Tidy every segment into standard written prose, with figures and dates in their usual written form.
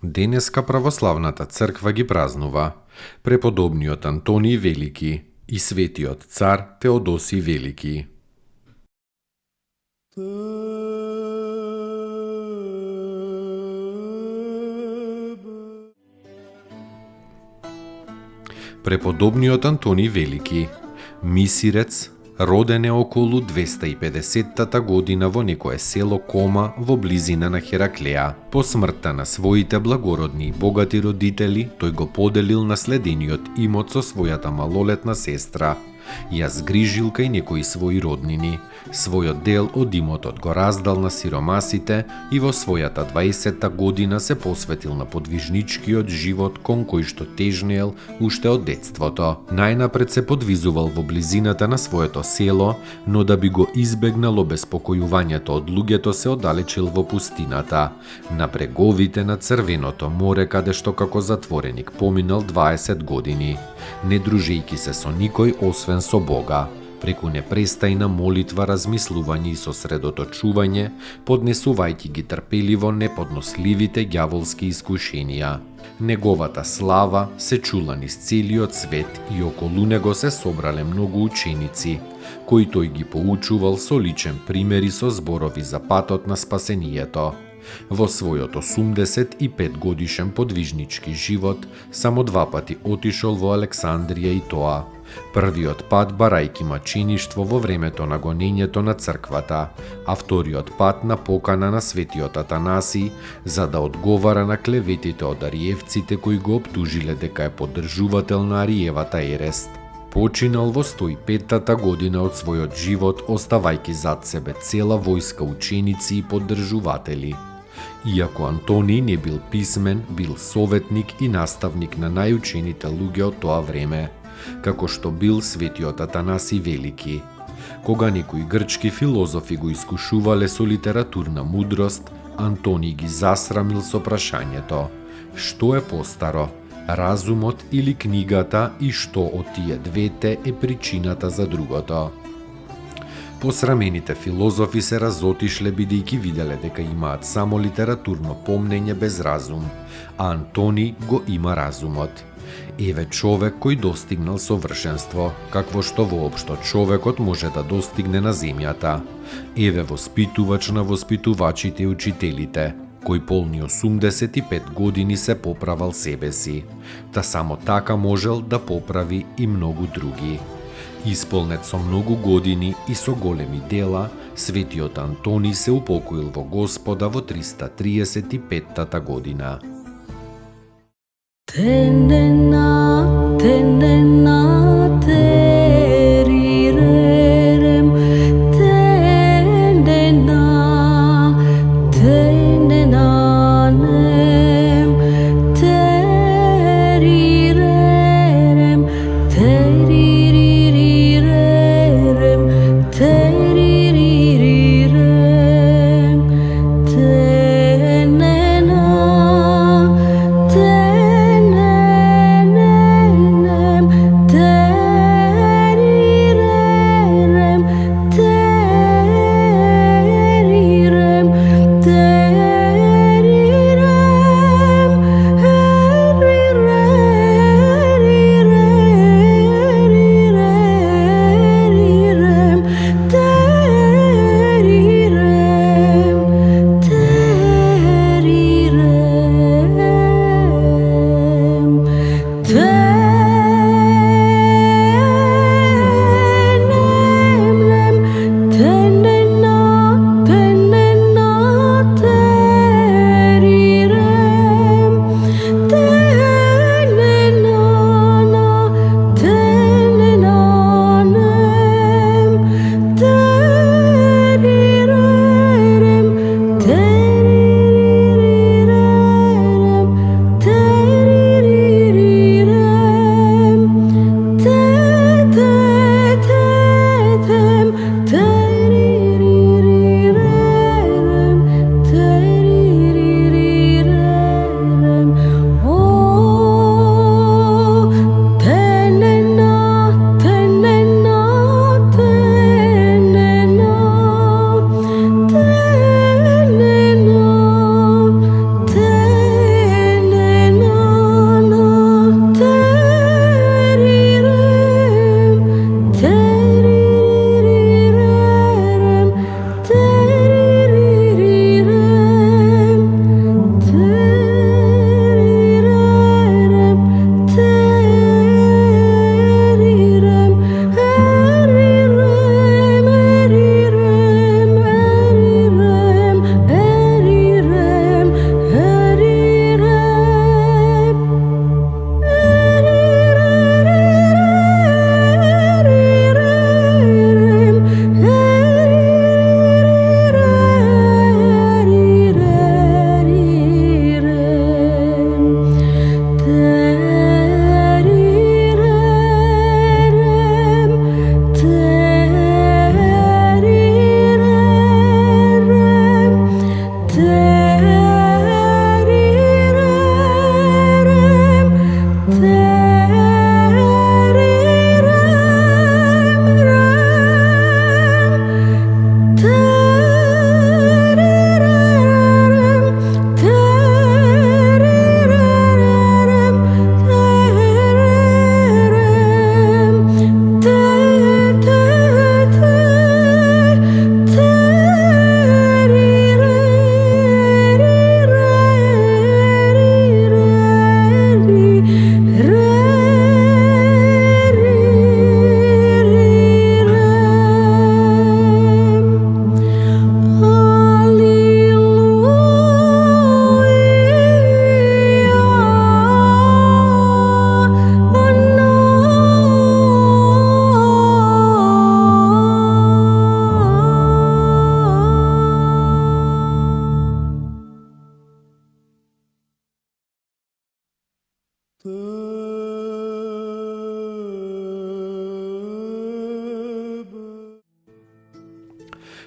Денеска православната црква ги празнува преподобниот Антониј Велики и светиот цар Теодосиј Велики. Преподобниот Антониј Велики, мисирец, роден е околу 250-та година во некое село Кома во близина на Хераклеа. По смртта на своите благородни и богати родители, тој го поделил наследениот имот со својата малолетна сестра. Ја згрижил кај некои своји роднини. Својот дел од имотот го раздал на сиромасите и во својата 20-та година се посветил на подвижничкиот живот кон кој што тежнеел уште од детството. Најнапред се подвизувал во близината на своето село, но да би го избегнал обезпокојувањето од луѓето се оддалечил во пустината, на бреговите на Црвеното море, каде што како затвореник поминал 20 години, не дружејќи се со никој освен со Бога. Преку непрестајна молитва, размислување и сосредоточување, поднесувајќи ги трпеливо неподносливите ѓаволски искушенија. Неговата слава се чула низ целиот свет и околу него се собрале многу ученици, кои тој ги поучувал со личен пример и со зборови за патот на спасението. Во својот 85 годишен подвижнички живот само 2 пати отишол во Александрија и тоа. Првиот пат барајќи мачеништво во времето на гонењето на црквата, а вториот пат на покана на светиот Атанаси за да одговара на клеветите од ариевците кои го оптужиле дека е поддржувател на Ариевата ерест. Починал во 105-та година од својот живот, оставајќи зад себе цела војска ученици и поддржуватели. Иако Антониј не бил писмен, бил советник и наставник на најучените луѓе од тоа време, како што бил светиот Атанаси Велики. Кога некои грчки филозофи го искушувале со литературна мудрост, Антониј ги засрамил со прашањето: што е постаро, разумот или книгата, и што од тие двете е причината за другото? Посрамените филозофи се разотишле бидејќи виделе дека имаат само литературно помнење без разум, а Антониј го има разумот. Еве човек кој достигнал совршенство, какво што воопшто човекот може да достигне на земјата. Еве воспитувач на воспитувачите и учителите, кој полни 85 години се поправал себе си. Та само така можел да поправи и многу други. Исполнет со многу години и со големи дела, светиот Антониј се упокоил во Господа во 335-та година. Tenena, tenena, terirerem, tenena, tenenanem, terirerem, teririrerem, teririrerem, tenena,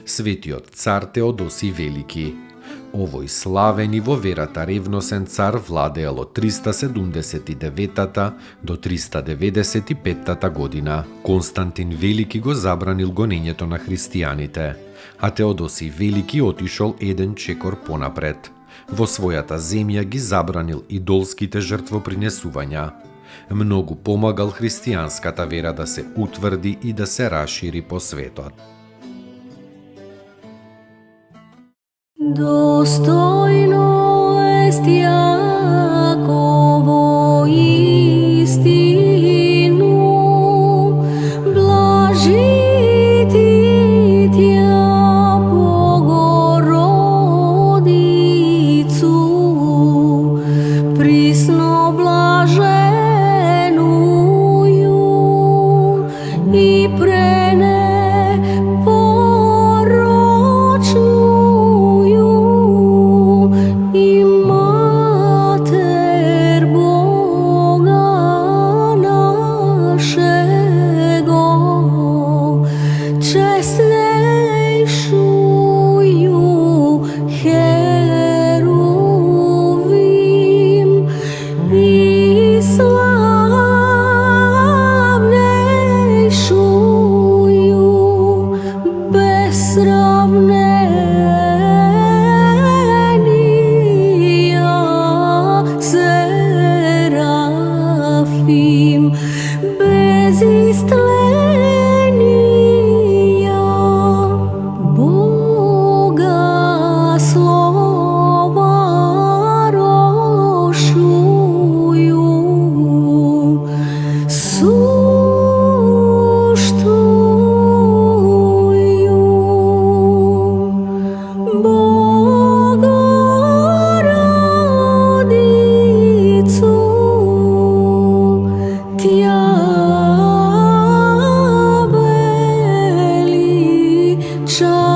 Светиот цар Теодосий Велики. Овој славен и во верата ревносен цар владеел од 379 до 395 година. Константин Велики го забранил гонењето на христијаните, а Теодосий Велики отишол еден чекор понапред. Во својата земја ги забранил идолските жртвопринесувања. Многу помагал христијанската вера да се утврди и да се расшири по светот. Dostojno est Jakovo istinu, blažiti tja Bogorodicu, prisno blaženuju i Tja